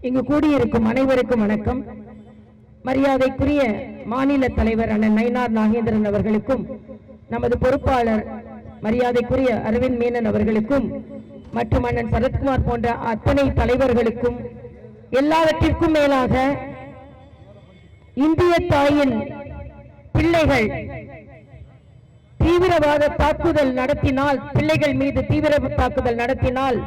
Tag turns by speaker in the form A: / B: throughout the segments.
A: இங்கு கூடியிருக்கும் அனைவருக்கும் வணக்கம். மரியாதைக்குரிய மாநில தலைவர் அண்ணன் நயினார் நாகேந்திரன் அவர்களுக்கும், நமது பொறுப்பாளர் மரியாதைக்குரிய அரவிந்த் மேனன் அவர்களுக்கும் மற்றும் அண்ணன் சரத்குமார் போன்ற அத்தனை தலைவர்களுக்கும், எல்லாவற்றிற்கும் மேலாக இந்திய தாயின் பிள்ளைகள் தீவிரவாத தாக்குதல் நடத்தினால், பிள்ளைகள் மீது தீவிர தாக்குதல் நடத்தினால்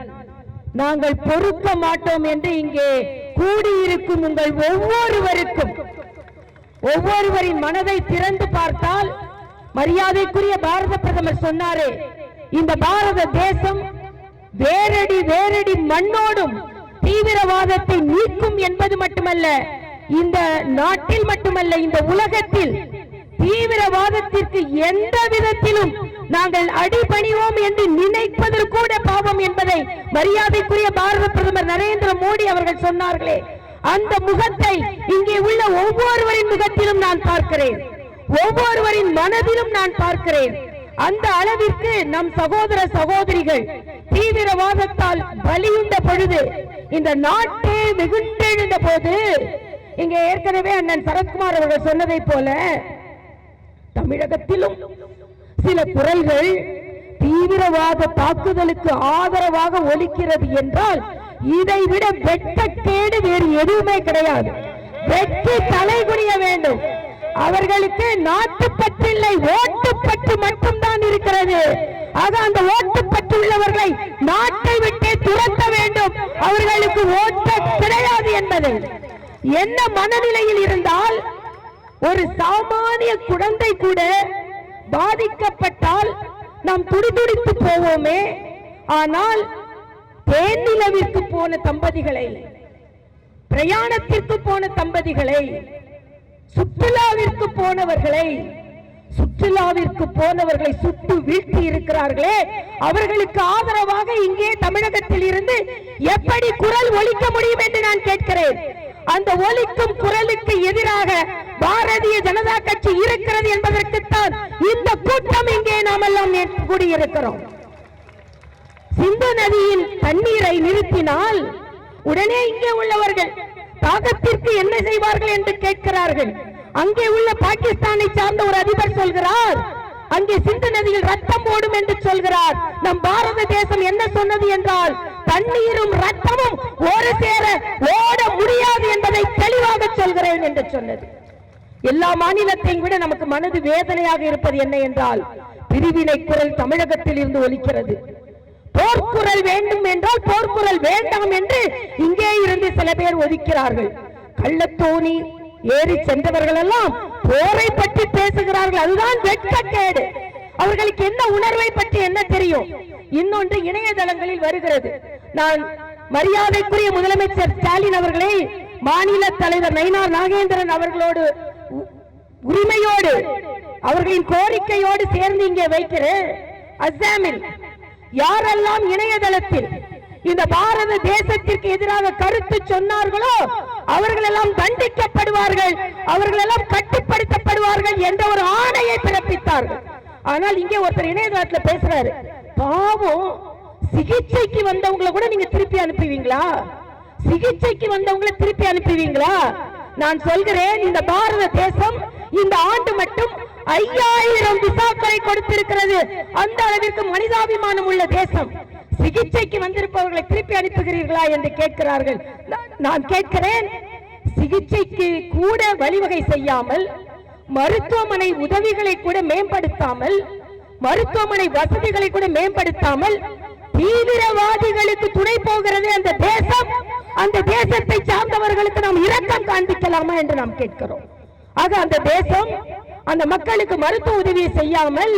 A: நாங்கள் பொறுக்க மாட்டோம் என்று இங்கே கூடியிருக்கும் உங்கள் ஒவ்வொருவரின் மனதை திறந்து பார்த்தால், மரியாதைக்குரிய பாரத பிரதமர் சொன்னாரே, இந்த பாரத தேசம் வேரடி மண்ணோடும் தீவிரவாதத்தை நீக்கும் என்பது மட்டுமல்ல, இந்த நாட்டில் மட்டுமல்ல, இந்த உலகத்தில் தீவிரவாதத்திற்கு எந்த விதத்திலும் நாங்கள் அடிபணிவோம் என்று நினைப்பதில் கூட பாவம் என்பதை மரியாதைக்குரிய பாரத பிரதமர் நரேந்திர மோடி அவர்கள் சொன்னார்களே, அந்த முகத்தை இங்கே உள்ள ஒவ்வொருவரின் முகத்திலும் நான் பார்க்கிறேன், ஒவ்வொருவரின் மனதிலும் நான் பார்க்கிறேன். அந்த அளவிற்கு நம் சகோதர சகோதரிகள் தீவிரவாதத்தால் பலியுண்ட பொழுது, இந்த நாட்டே வெகுண்டெழுந்த போது, இங்கே ஏற்கனவே அண்ணன் சரத்குமார் அவர்கள் சொன்னதை போல தமிழகத்திலும் சில குரல்கள் தீவிரவாத தாக்குதலுக்கு ஆதரவாக ஒலிக்கிறது என்றால், இதை விட வெட்கக்கேடு வேறு எதுவுமே கிடையாது. வெற்றி தலைகுனிய வேண்டும். அவர்களுக்கு நாட்டுப்பற்றில்லை, ஓட்டுப்பற்று மட்டும்தான் இருக்கிறது. ஆக அந்த ஓட்டுப்பற்று உள்ளவர்களை நாட்டை விட்டே துரத்த வேண்டும். அவர்களுக்கு ஓட்டு கிடையாது என்பதை என்ன மனநிலையில் இருந்தால், ஒரு சாமானிய குழந்தை கூட பாதிக்கப்பட்டால் நாம் துடிதுடித்து போவோமே. ஆனால் தேனிலவிற்கு போன தம்பதிகளை, பிரயாணத்திற்கு போன தம்பதிகளை, சுற்றுலாவிற்கு போனவர்களை சுட்டு வீழ்த்தி இருக்கிறார்களே, அவர்களுக்கு ஆதரவாக இங்கே தமிழகத்தில் இருந்து எப்படி குரல் ஒலிக்க முடியும் என்று நான் கேட்கிறேன். அந்த ஒலிக்கும் குரலுக்கு எதிராக பாரதிய ஜனதா கட்சி இருக்கிறது என்பதற்குத்தான் இந்த கூட்டம் இங்கே நாம் எல்லாம் கூடியிருக்கிறோம். சிந்து நதியில் தண்ணீரை நிறுத்தினால் உடனே இங்கே உள்ளவர்கள் தாகத்திற்கு என்ன செய்வார்கள் என்று கேட்கிறார்கள். அங்கே உள்ள பாகிஸ்தானை சார்ந்த ஒரு அதிபர் சொல்கிறார், அங்கே சிந்து நதியில் ரத்தம் ஓடும் என்று சொல்கிறார். நம் பாரத தேசம் என்ன சொன்னது என்றால், தண்ணீரும் ரத்தமும் ஒரு சேர ஓட முடியாது என்பதை தெளிவாக சொல்கிறேன் என்று சொன்னது. எல்லா மாநிலத்தையும் விட நமக்கு மனது வேதனையாக இருப்பது என்ன என்றால், பிரிவினை குரல் தமிழகத்தில் இருந்து ஒலிக்கிறது. போர்க்குரல் வேண்டும் என்றால் போர்க்குரல் வேண்டாம் என்று இங்கே இருந்து சில பேர் ஒதுக்கிறார்கள். கள்ளத்தோணி ஏறி சென்றவர்கள் எல்லாம் போரை பற்றி பேசுகிறார்கள். அதுதான் வெட்கக்கேடு. அவர்களுக்கு என்ன உணர்வை பற்றி என்ன தெரியும்? இன்னொன்று இணையதளங்களில் வருகிறது. நான் மரியாதைக்குரிய முதலமைச்சர் ஸ்டாலின் அவர்களை, மாநில தலைவர் நயினார் நாகேந்திரன் அவர்களோடு உரிமையோடு, அவர்களின் கோரிக்கையோடு சேர்ந்து இங்கே வைக்கிறேன். அஸ்ஸாமில் யாரெல்லாம் இணையதளத்தில் இந்த பாரத தேசத்திற்கு எதிராக கருத்து சொன்னார்களோ அவர்கள் எல்லாம் தண்டிக்கப்படுவார்கள், அவர்கள் எல்லாம் கட்டுப்படுத்தப்படுவார்கள் என்ற ஒரு ஆணையை பிறப்பித்தார்கள். ஆனால் இங்கே ஒருத்தர் இணையதளத்தில் பேசுறாரு, பாவம், சிகிச்சைக்கு வந்தவங்களை கூட நீங்க திருப்பி அனுப்புவீங்களா? சிகிச்சைக்கு வந்தவங்களை திருப்பி அனுப்புவீங்களா? நான் சொல்கிறேன், இந்த பாரத தேசம் இந்த ஆண்டு மட்டும் 5000 விசாக்களை கொடுத்திருக்கிறது. அந்த அளவிற்கு மனிதாபிமானம் உள்ள தேசம். சிகிச்சைக்கு வந்திருப்பவர்களை திருப்பி அனுப்புகிறீர்களா என்று கேட்கிறார்கள். நான் கேட்கிறேன், சிகிச்சைக்கு கூட வழிவகை செய்யாமல், மருத்துவமனை உதவிகளை கூட மேம்படுத்தாமல், மருத்துவமனை வசதிகளை கூட மேம்படுத்தாமல் தீவிரவாதிகளுக்கு துணை போகிறது அந்த தேசம். அந்த தேசத்தை சார்ந்தவர்களுக்கு நாம் இரக்கம் காண்பிக்கலாமா என்று நாம் கேட்கிறோம். ஆக அந்த தேசம் அந்த மக்களுக்கு மருத்துவ உதவியை செய்யாமல்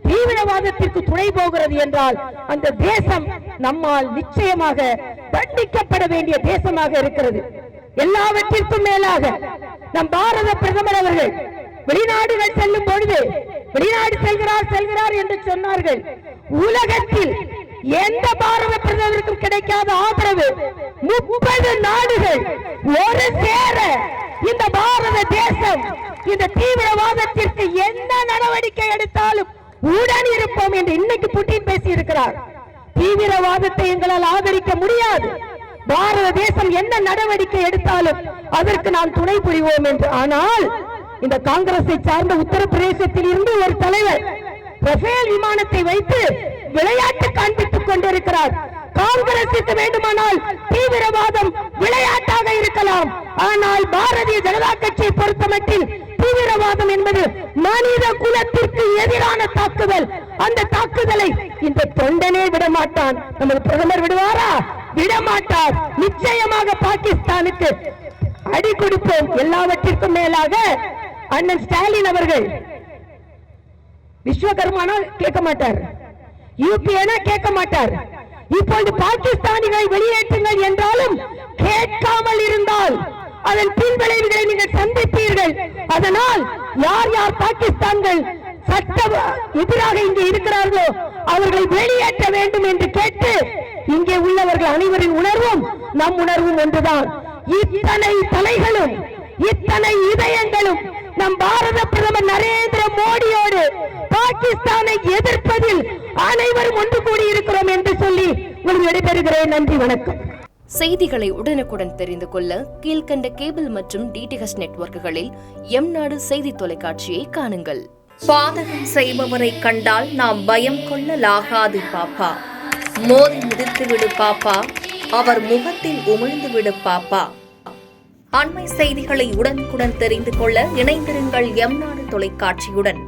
A: தீவிரவாதத்திற்கு துணை போகிறது என்றால், அந்த தேசம் நம்மால் நிச்சயமாக தண்டிக்கப்பட வேண்டிய தேசமாக இருக்கிறது. எல்லாவற்றிற்கும் மேலாக நம் பாரத பிரதமர் அவர்கள் வெளிநாடுகள் செல்லும் பொழுது, வெளிநாடு செல்கிறார் என்று சொன்னார்கள். உலகத்தில் எந்த பாரத பிரதமருக்கும் கிடைக்காத ஆதரவு 30 நாடுகள் ஒரு சேர இந்த பாரத தேசம் இந்த தீவிரவாதத்திற்கு என்ன நடவடிக்கை எடுத்தாலும் உடன் இருப்போம் என்று இன்னைக்கு புட்டின் பேசி இருக்கிறார். தீவிரவாதத்தை எங்களால் ஆதரிக்க முடியாது. பாரத தேசம் என்ன நடவடிக்கை எடுத்தாலும் அதற்கு நாம் துணை புரிவோம் என்று. ஆனால் இந்த காங்கிரஸை சார்ந்த உத்தரப்பிரதேசத்தில் இருந்து ஒரு தலைவர் ரஃபேல் விமானத்தை வைத்து விளையாட்டு காண்பித்துக் கொண்டிருக்கிறார். காங்கிரசுக்கு வேண்டுமானால் தீவிரவாதம் விளையாட்டாக இருக்கலாம், ஆனால் பாரதிய ஜனதா கட்சியை பொறுத்தமட்டில் தீவிரவாதம் என்பது மனித குலத்திற்கு எதிரான தாக்குதல். அந்த தாக்குதலை இந்த தொண்டனே விடமாட்டான். நமது பிரதமர் விடுவாரா? விடமாட்டார். நிச்சயமாக பாகிஸ்தானுக்கு அடி கொடுப்போம். எல்லாவற்றிற்கும் மேலாக அண்ணன் ஸ்டாலின் அவர்கள் விஸ்வகர்மானா கேட்க மாட்டார், யூபிஏனா கேட்க மாட்டார். இப்போது பாகிஸ்தானிகளை வெளியேற்றுங்கள் என்றாலும் கேட்காமல் இருந்தால் அதன் பின்விளைவுகளை நீங்கள் சந்திப்பீர்கள். அதனால் யார் யார் பாகிஸ்தான்கள் சட்ட எதிராக இங்கே இருக்கிறார்களோ அவர்களை வெளியேற்ற வேண்டும் என்று கேட்டு இங்கே உள்ளவர்கள் அனைவரின் உணர்வும் நம் உணர்வும் ஒன்றுதான். இத்தனை தலைகளும் இத்தனை இதயங்களும் நம் பாரத பிரதமர் நரேந்திர மோடியோடு பாகிஸ்தானை எதிர்ப்பதில் அனைவரும் ஒன்று கூடி இருக்கிறோம் என்று சொல்லி உங்களுக்கு விடைபெறுகிறேன். நன்றி, வணக்கம்.
B: செய்திகளை உடனுக்குடன் தெரிந்து கொள்ள கீழ்கண்ட கேபிள் மற்றும் டிடிஎச் நெட்வொர்க்குகளில் எம்நாடு செய்தி தொலைக்காட்சியை காணுங்கள்.
C: பாதகம் செய்பவரை கண்டால் நாம் பயம் கொள்ளலாகாது பாப்பா. மோதி மிதித்துவிடு பாப்பா, அவர் முகத்தில் உமிழ்ந்துவிடு பாப்பா. அண்மை செய்திகளை உடனுக்குடன் தெரிந்து கொள்ள இணைந்திருங்கள் எம்நாடு தொலைக்காட்சியுடன்.